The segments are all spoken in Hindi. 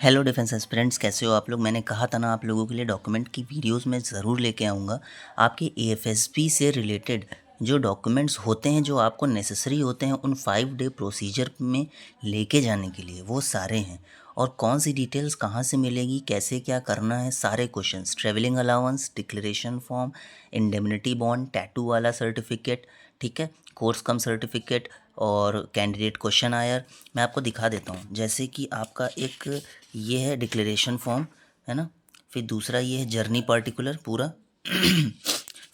हेलो डिफेंस एस्पिरेंट्स, कैसे हो आप लोग। मैंने कहा था ना आप लोगों के लिए डॉक्यूमेंट की वीडियोस में ज़रूर लेके आऊँगा। आपके एएफएसपी से रिलेटेड जो डॉक्यूमेंट्स होते हैं, जो आपको नेसेसरी होते हैं उन 5 डे प्रोसीजर में लेके जाने के लिए, वो सारे हैं। और कौन सी डिटेल्स कहाँ से मिलेगी, कैसे क्या करना है, सारे questions, travelling allowance, declaration form, indemnity bond, tattoo वाला सर्टिफिकेट, ठीक है, कोर्स कम सर्टिफिकेट और कैंडिडेट क्वेश्चन आयर। मैं आपको दिखा देता हूँ। जैसे कि आपका एक ये है डिक्लेरेशन फॉर्म, है ना। फिर दूसरा ये है जर्नी पर्टिकुलर पूरा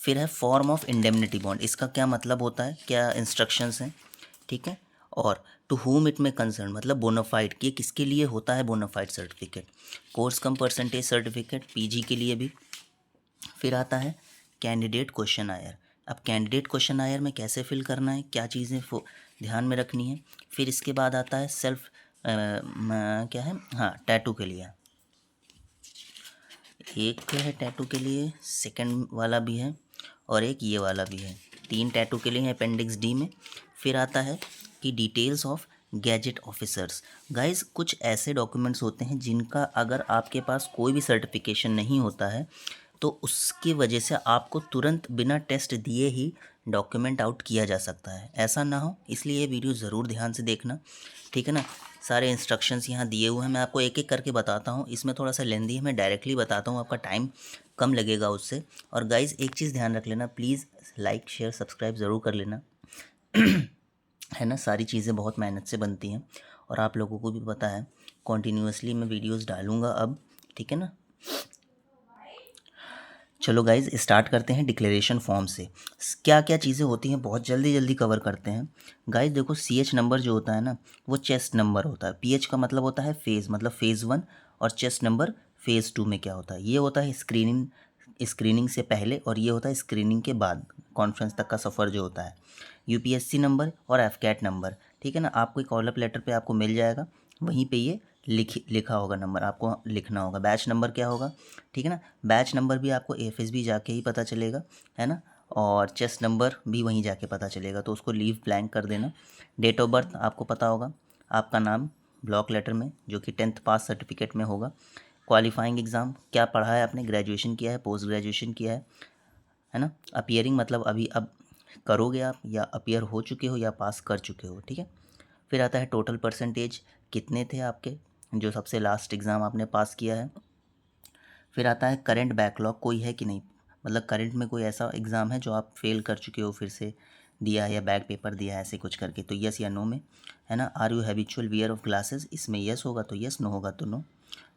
फिर है फॉर्म ऑफ इंडेमनिटी बॉन्ड। इसका क्या मतलब होता है, क्या इंस्ट्रक्शंस हैं, ठीक है। और टू हुम इट में कंसर्न मतलब बोनाफाइड, कि किसके लिए होता है बोनाफाइड सर्टिफिकेट। कोर्स कम परसेंटेज सर्टिफिकेट पीजी के लिए भी। फिर आता है कैंडिडेट क्वेश्चन आयर। अब कैंडिडेट क्वेश्चन आयर में कैसे फिल करना है, क्या चीज़ें ध्यान में रखनी है। फिर इसके बाद आता है सेल्फ क्या है, हाँ, टैटू के लिए एक है, टैटू के लिए सेकंड वाला भी है और एक ये वाला भी है। 3 टैटू के लिए है अपेंडिक्स डी में। फिर आता है कि details of gadget officers. Guys, कुछ ऐसे डॉक्यूमेंट्स होते हैं जिनका अगर आपके पास कोई भी सर्टिफिकेशन नहीं होता है तो उसकी वजह से आपको तुरंत बिना टेस्ट दिए ही डॉक्यूमेंट आउट किया जा सकता है। ऐसा ना हो, इसलिए ये वीडियो ज़रूर ध्यान से देखना, ठीक है ना। सारे इंस्ट्रक्शंस यहाँ दिए हुए हैं, मैं आपको एक एक करके बताता हूँ। इसमें थोड़ा सा लेंदी है, मैं डायरेक्टली बताता हूँ, आपका टाइम कम लगेगा उससे। और गाइज़, एक चीज़ ध्यान रख लेना प्लीज़, लाइक शेयर सब्सक्राइब ज़रूर कर लेना है ना। सारी चीज़ें बहुत मेहनत से बनती हैं और आप लोगों को भी पता है, कॉन्टीन्यूसली मैं वीडियोज़ डालूँगा अब, ठीक है ना। चलो गाइज, स्टार्ट करते हैं डिक्लेरेशन फॉर्म से। क्या क्या चीज़ें होती हैं बहुत जल्दी जल्दी कवर करते हैं। गाइज देखो, CH नंबर जो होता है ना, वो चेस्ट नंबर होता है। PH का मतलब होता है फेज़, मतलब फेज़ 1। और चेस्ट नंबर फेज़ 2 में क्या होता है, ये होता है स्क्रीनिंग से पहले और ये होता है स्क्रीनिंग के बाद, कॉन्फ्रेंस तक का सफ़र जो होता है। UPSC नंबर और FCAT नंबर, ठीक है ना। आपको एक कॉल अप लेटर पे आपको मिल जाएगा, वहीं पे ये लिखा होगा नंबर, आपको लिखना होगा। बैच नंबर क्या होगा, ठीक है ना। बैच नंबर भी आपको AFSB जाके ही पता चलेगा, है ना। और चेस्ट नंबर भी वहीं जाके पता चलेगा, तो उसको लीव ब्लैंक कर देना। डेट ऑफ बर्थ आपको पता होगा, आपका नाम ब्लॉक लेटर में जो कि 10th पास सर्टिफिकेट में होगा। क्वालिफाइंग एग्ज़ाम, क्या पढ़ा है आपने, ग्रेजुएशन किया है, पोस्ट ग्रेजुएशन किया है ना। अपीयरिंग मतलब अभी अब करोगे आप, या अपीयर हो चुके हो या पास कर चुके हो, ठीक है। फिर आता है टोटल परसेंटेज, कितने थे आपके जो सबसे लास्ट एग्ज़ाम आपने पास किया है। फिर आता है करंट बैकलॉग कोई है कि नहीं, मतलब करंट में कोई ऐसा एग्ज़ाम है जो आप फेल कर चुके हो, फिर से दिया है या बैक पेपर दिया है ऐसे कुछ करके, तो यस या नो में, है ना। Are you habitual wear of glasses, इसमें यस होगा तो यस, नो होगा तो नो।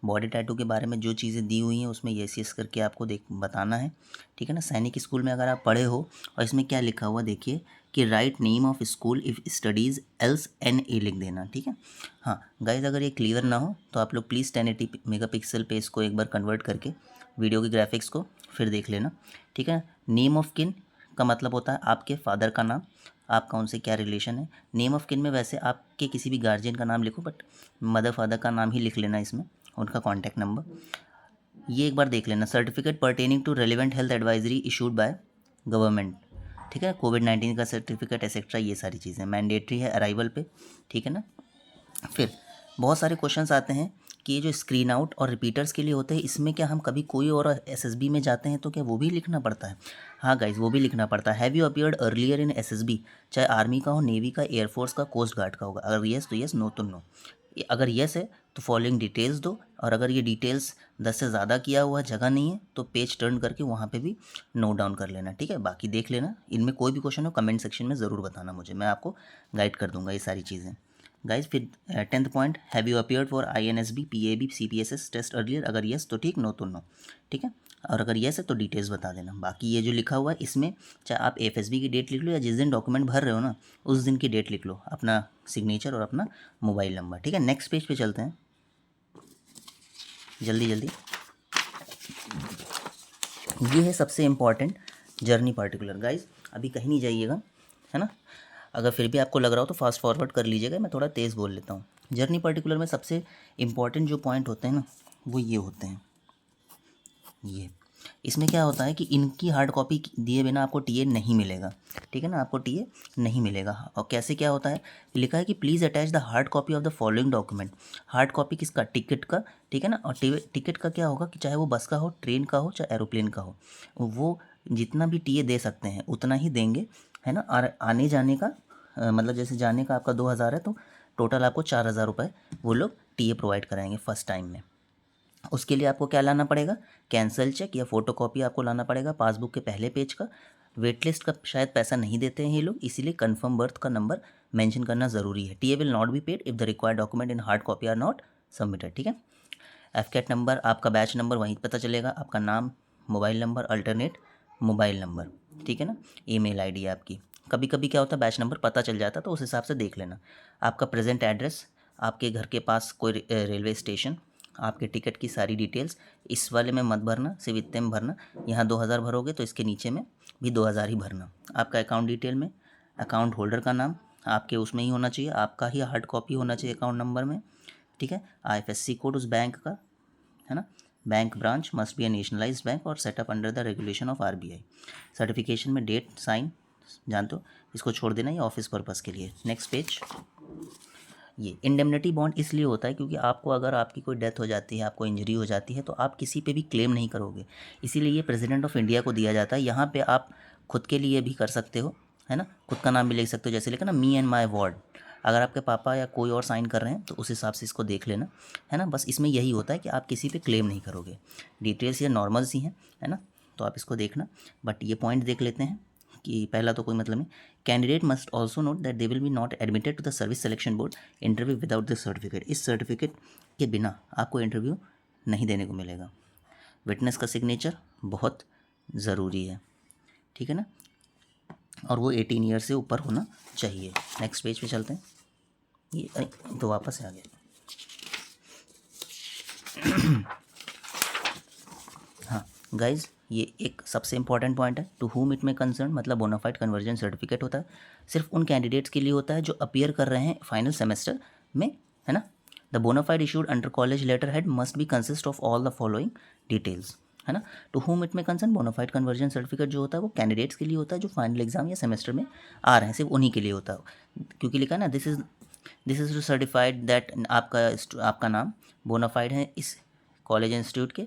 बॉडी टैटू के बारे में जो चीज़ें दी हुई हैं उसमें यस करके आपको बताना है, ठीक है ना। सैनिक स्कूल में अगर आप पढ़े हो, और इसमें क्या लिखा हुआ देखिए कि write name of school if studies else NA लिख देना, ठीक है। हाँ गाइज, अगर ये क्लियर ना हो तो आप लोग प्लीज़ 1080 मेगापिक्सल पे इसको एक बार कन्वर्ट करके वीडियो के ग्राफिक्स को फिर देख लेना, ठीक है। नेम ऑफ किन का मतलब होता है आपके फादर का नाम, आपका उनसे क्या रिलेशन है। नेम ऑफ किन में वैसे आपके किसी भी गार्जियन का नाम लिखो, बट मदर फादर का नाम ही लिख लेना इसमें, उनका कॉन्टैक्ट नंबर। ये एक बार देख लेना। Certificate pertaining to relevant health advisory issued by government, ठीक है। कोविड-19 का सर्टिफिकेट एक्सेट्रा, ये सारी चीज़ें मैंडेटरी है अराइवल पे, ठीक है ना। फिर बहुत सारे क्वेश्चंस आते हैं कि ये जो स्क्रीन आउट और रिपीटर्स के लिए होते हैं, इसमें क्या हम कभी कोई और SSB में जाते हैं तो क्या वो भी लिखना पड़ता है। हाँ गाइज, वो भी लिखना पड़ता है। Have you appeared earlier in SSB, चाहे आर्मी का हो, नेवी का, एयरफोर्स का, कोस्ट गार्ड का होगा। अगर येस तो येस, नो तो नो। अगर येस है तो फॉलोइंग डिटेल्स दो, और अगर ये डिटेल्स 10 से ज़्यादा किया हुआ जगह नहीं है तो पेज टर्न करके वहाँ पे भी नोट डाउन कर लेना, ठीक है। बाकी देख लेना, इनमें कोई भी क्वेश्चन हो कमेंट सेक्शन में ज़रूर बताना मुझे, मैं आपको गाइड कर दूंगा ये सारी चीज़ें। गाइज फिर 10th point, have you appeared for INSB, PAB, CPSS test earlier. अगर येस तो ठीक, नो तो नो, ठीक है। और अगर येस है तो डिटेल्स बता देना। बाकी ये जो लिखा हुआ है इसमें, चाहे आप FSB की डेट लिख लो या जिस दिन डॉक्यूमेंट भर रहे हो ना उस दिन की डेट लिख लो, अपना सिग्नेचर और अपना मोबाइल नंबर, ठीक है। नेक्स्ट पेज पे चलते हैं जल्दी जल्दी। ये है सबसे इम्पॉर्टेंट जर्नी पार्टिकुलर। गाइज अभी कहीं नहीं जाइएगा, है ना। अगर फिर भी आपको लग रहा हो तो फास्ट फॉरवर्ड कर लीजिएगा, मैं थोड़ा तेज़ बोल लेता हूँ। जर्नी पार्टिकुलर में सबसे इम्पॉर्टेंट जो पॉइंट होते हैं ना, वो ये होते हैं। ये इसमें क्या होता है कि इनकी हार्ड कॉपी दिए बिना आपको टीए नहीं मिलेगा, ठीक है ना, आपको टीए नहीं मिलेगा। और कैसे क्या होता है, लिखा है कि please attach the hard copy of the following document. Hard copy किसका, टिकट का, ठीक है ना। और टिकट का क्या होगा कि चाहे वो बस का हो, ट्रेन का हो, चाहे एरोप्लेन का हो, वो जितना भी टीए दे सकते हैं उतना ही देंगे, है ना। और आने जाने का मतलब जैसे जाने का आपका 2,000 है तो टोटल आपको 4,000 रुपये वो लोग टीए प्रोवाइड कराएंगे फर्स्ट टाइम में। उसके लिए आपको क्या लाना पड़ेगा, कैंसल चेक या फोटोकॉपी आपको लाना पड़ेगा पासबुक के पहले पेज का। वेट लिस्ट का शायद पैसा नहीं देते हैं ये लोग, इसीलिए कंफर्म बर्थ का नंबर मेंशन करना ज़रूरी है। TA will not be paid if the required document in hard copy are not submitted, ठीक है। एफकेट नंबर, आपका बैच नंबर वहीं पता चलेगा, आपका नाम, mobile number, alternate mobile number, ठीक है ना, ईमेल आईडी आपकी। कभी कभी क्या होता है बैच नंबर पता चल जाता है तो उस हिसाब से देख लेना। आपका प्रेजेंट एड्रेस, आपके घर के पास कोई रेलवे स्टेशन, आपके टिकट की सारी डिटेल्स। इस वाले में मत भरना, सिर्फ इतने में भरना। यहाँ 2,000 भरोगे तो इसके नीचे में भी 2,000 ही भरना। आपका अकाउंट डिटेल में अकाउंट होल्डर का नाम आपके उसमें ही होना चाहिए, आपका ही हार्ड कॉपी होना चाहिए अकाउंट नंबर में, ठीक है। आईएफएससी कोड उस बैंक का, है ना। Bank branch must be a nationalised bank और setup under the regulation of RBI. Certification में डेट साइन, जानते हो, इसको छोड़ देना, ये ऑफिस पर्पज़ के लिए। Next page. ये इंडेमनिटी बॉन्ड इसलिए होता है क्योंकि आपको अगर आपकी कोई डेथ हो जाती है, आपको इंजरी हो जाती है तो आप किसी पे भी क्लेम नहीं करोगे, इसीलिए ये प्रेसिडेंट ऑफ इंडिया को दिया जाता है। यहाँ पे आप खुद के लिए भी कर सकते हो, है ना, खुद का नाम भी लिख सकते हो, जैसे लिखा ना मी एंड माई वार्ड। अगर आपके पापा या कोई और साइन कर रहे हैं तो उस हिसाब से इसको देख लेना, है ना। बस इसमें यही होता है कि आप किसी पे क्लेम नहीं करोगे। डिटेल्स ये नॉर्मल सी हैं, है ना, तो आप इसको देखना। बट ये पॉइंट देख लेते हैं कि पहला तो कोई मतलब नहीं। Candidate must also note that they will be not admitted to the service selection board interview without the certificate. इस सर्टिफिकेट के बिना आपको इंटरव्यू नहीं देने को मिलेगा। विटनेस का सिग्नेचर बहुत ज़रूरी है, ठीक है ना, और वो 18 ईयर से ऊपर होना चाहिए। नेक्स्ट पेज पे चलते हैं। ये तो वापस आ गया। हाँ गाइज, ये एक सबसे इंपॉर्टेंट पॉइंट है। टू हुम इट में कंसर्न मतलब बोनाफाइड कन्वर्जन सर्टिफिकेट होता है, सिर्फ उन कैंडिडेट्स के लिए होता है जो अपीयर कर रहे हैं फाइनल सेमेस्टर में, है ना। The bonafide issued under college letter head must be consist of all the following details, है ना। टू हुम इट में कंसर्न बोनाफाइड कन्वर्जन सर्टिफिकेट जो होता है वो कैंडिडेट्स के लिए होता है जो फाइनल एग्जाम या सेमेस्टर में आ रहे हैं, सिर्फ उन्हीं के लिए होता है। क्योंकि लिखा है ना, this is to certified that आपका नाम बोनाफाइड है इस कॉलेज इंस्टीट्यूट के,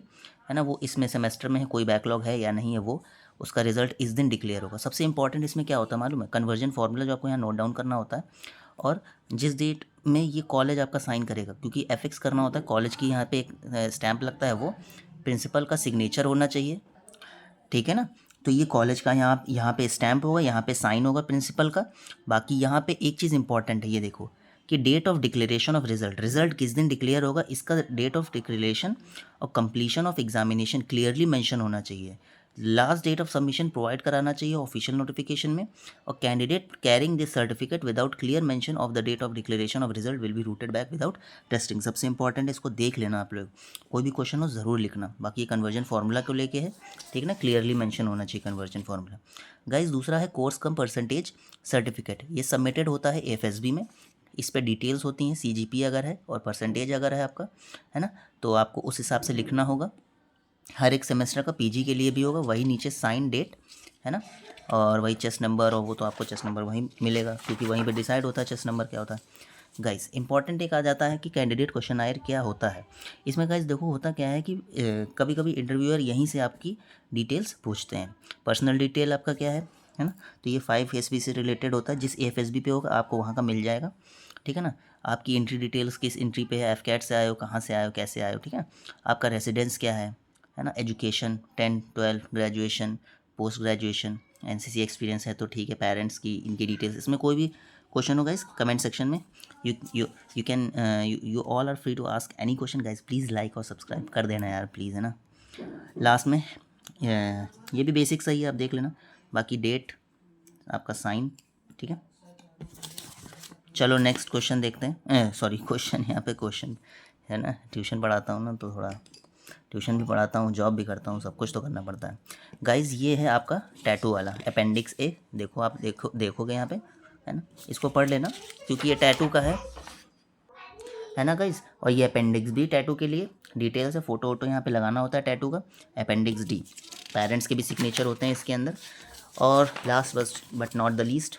है ना, वो इसमें सेमेस्टर में है, कोई बैकलॉग है या नहीं है, वो उसका रिजल्ट इस दिन डिक्लेयर होगा। सबसे इंपॉर्टेंट इसमें क्या होता है मालूम है, कन्वर्जन फार्मूला जो आपको यहाँ नोट डाउन करना होता है, और जिस डेट में ये कॉलेज आपका साइन करेगा, क्योंकि एफिक्स करना होता है कॉलेज की, यहाँ पे एक स्टैंप लगता है, वो प्रिंसिपल का सिग्नेचर होना चाहिए, ठीक है ना। तो ये कॉलेज का यहाँ पे स्टैंप होगा, यहाँ पे साइन होगा प्रिंसिपल का। बाकी यहाँ पे एक चीज़ इंपॉर्टेंट है, ये देखो कि date of declaration of result किस दिन डिक्लेयर होगा, इसका डेट ऑफ डिक्लेरेशन और completion of examination clearly mention होना चाहिए। Last date of submission provide कराना चाहिए ऑफिशियल नोटिफिकेशन में। और candidate carrying this certificate without clear mention of the date of declaration of result will be routed back without testing. सबसे इंपॉर्टेंट है, इसको देख लेना आप लोग, कोई भी क्वेश्चन हो ज़रूर लिखना। बाकी ये कन्वर्जन फार्मूला को लेके है, ठीक है ना, क्लियरली मेंशन होना चाहिए कन्वर्जन फार्मूला। गाइज दूसरा है कोर्स कम परसेंटेज सर्टिफिकेट, ये सबमिटेड होता है एफएसबी में। इस पर डिटेल्स होती हैं, सीजीपी अगर है और परसेंटेज अगर है आपका, है ना, तो आपको उस हिसाब से लिखना होगा। हर एक सेमेस्टर का पीजी के लिए भी होगा, वही नीचे साइन डेट, है ना, और वही चेस्ट नंबर, और वो तो आपको चेस्ट नंबर वहीं मिलेगा क्योंकि वहीं पे डिसाइड होता है चेस्ट नंबर क्या होता है। गाइस इंपॉर्टेंट एक आ जाता है कि कैंडिडेट क्वेश्चन आयर क्या होता है। इसमें गाइस देखो होता क्या है कि कभी कभी इंटरव्यूअर यहीं से आपकी डिटेल्स पूछते हैं। पर्सनल डिटेल आपका क्या है ना, तो ये 5 एसबी से रिलेटेड होता है, जिस एफएसबी पे होगा आपको वहाँ का मिल जाएगा, ठीक है ना। आपकी एंट्री डिटेल्स किस एंट्री पे है, एफकेट से आए हो, कहाँ से आए हो, कैसे आए हो, ठीक है। आपका रेसिडेंस क्या है ना, education 10 12 graduation, post graduation, NCC experience है तो ठीक है, पेरेंट्स की इनकी डिटेल्स। इसमें कोई भी क्वेश्चन हो गाइस कमेंट सेक्शन में you can you all are free to ask any question guys. Please like और सब्सक्राइब कर देना यार प्लीज़, है ना। लास्ट में ये भी बेसिक सही है, आप देख लेना। बाकी डेट आपका साइन, ठीक है। चलो नेक्स्ट क्वेश्चन देखते हैं, सॉरी क्वेश्चन, यहाँ पे क्वेश्चन है ना, ट्यूशन पढ़ाता हूँ ना तो थोड़ा ट्यूशन भी पढ़ाता हूँ, जॉब भी करता हूँ, सब कुछ तो करना पड़ता है। गाइज़ ये है आपका टैटू वाला अपेंडिक्स ए, देखो आप देखोगे यहाँ पे, है ना, इसको पढ़ लेना क्योंकि ये टैटू का है है ना गाइस। और ये अपेंडिक्स बी टैटू के लिए डिटेल्स है, फ़ोटो वोटो यहाँ पे लगाना होता है टैटू का। अपेंडिक्स डी, पेरेंट्स के भी सिग्नेचर होते हैं इसके अंदर। और last but not the least,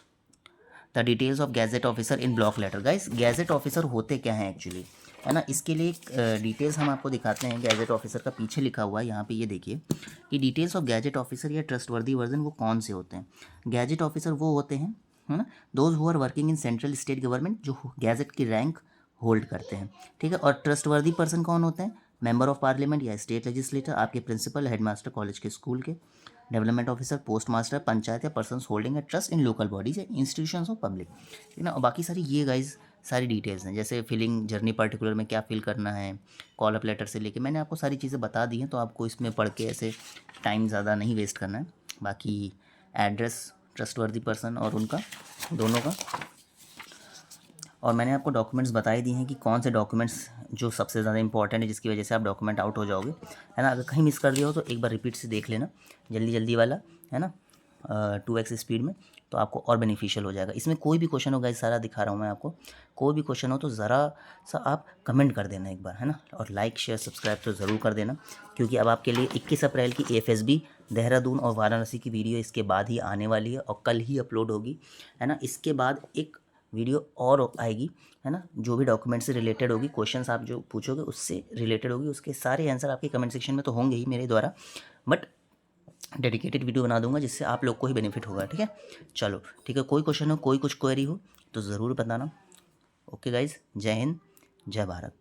the details of gazette officer in block letter. Guys gazette officer होते क्या हैं एक्चुअली, है ना, इसके लिए डिटेल्स हम आपको दिखाते हैं। गैजेट ऑफिसर का पीछे लिखा हुआ है यहाँ पे, ये देखिए कि डिटेल्स ऑफ गैजेट ऑफिसर या ट्रस्टवर्दी वर्जन वो कौन से होते हैं। गैजेट ऑफिसर वो होते हैं, है ना, those who are working in central state government, जो गैजेट की रैंक होल्ड करते हैं, ठीक है। और ट्रस्टवर्दी पर्सन कौन होते हैं, मेंबर ऑफ पार्लियामेंट या स्टेट लेजिस्लेटर, आपके प्रिंसिपल, हेडमास्टर कॉलेज के स्कूल के, development officer, post master, panchayat या persons holding a trust in local bodies या इंस्टीट्यूशंस ऑफ पब्लिक, ठीक है ना। और बाकी सारी ये गाइज सारी डिटेल्स हैं, जैसे फिलिंग जर्नी पर्टिकुलर में क्या फिल करना है, कॉल अप लेटर से लेके मैंने आपको सारी चीज़ें बता दी हैं, तो आपको इसमें पढ़ के ऐसे टाइम ज़्यादा नहीं वेस्ट करना है। बाकी एड्रेस, ट्रस्टवर्दी पर्सन और उनका दोनों का, और मैंने आपको डॉक्यूमेंट्स बताई दी हैं कि कौन से डॉक्यूमेंट्स जो सबसे ज़्यादा इंपॉर्टेंट है, जिसकी वजह से आप डॉक्यूमेंट आउट हो जाओगे, है ना। अगर कहीं मिस कर दिया हो तो एक बार रिपीट से देख लेना, जल्दी जल्दी वाला, है ना, 2x स्पीड में, तो आपको और बेनिफिशियल हो जाएगा। इसमें कोई भी क्वेश्चन होगा, इस सारा दिखा रहा हूँ मैं आपको, कोई भी क्वेश्चन हो तो ज़रा सा आप कमेंट कर देना एक बार, है ना। और लाइक शेयर सब्सक्राइब तो ज़रूर कर देना, क्योंकि अब आपके लिए 21 अप्रैल की AFSB देहरादून और वाराणसी की वीडियो इसके बाद ही आने वाली है और कल ही अपलोड होगी, है ना। इसके बाद एक वीडियो और आएगी, है ना, जो भी डॉक्यूमेंट से रिलेटेड होगी, क्वेश्चंस आप जो पूछोगे उससे रिलेटेड होगी, उसके सारे आंसर आपके कमेंट सेक्शन में तो होंगे ही मेरे द्वारा, बट डेडिकेटेड वीडियो बना दूंगा जिससे आप लोग को ही बेनिफिट होगा, ठीक है। चलो ठीक है, कोई क्वेश्चन हो, कोई कुछ क्वेरी हो तो ज़रूर बताना। ओके गाइज, जय हिंद, जय भारत।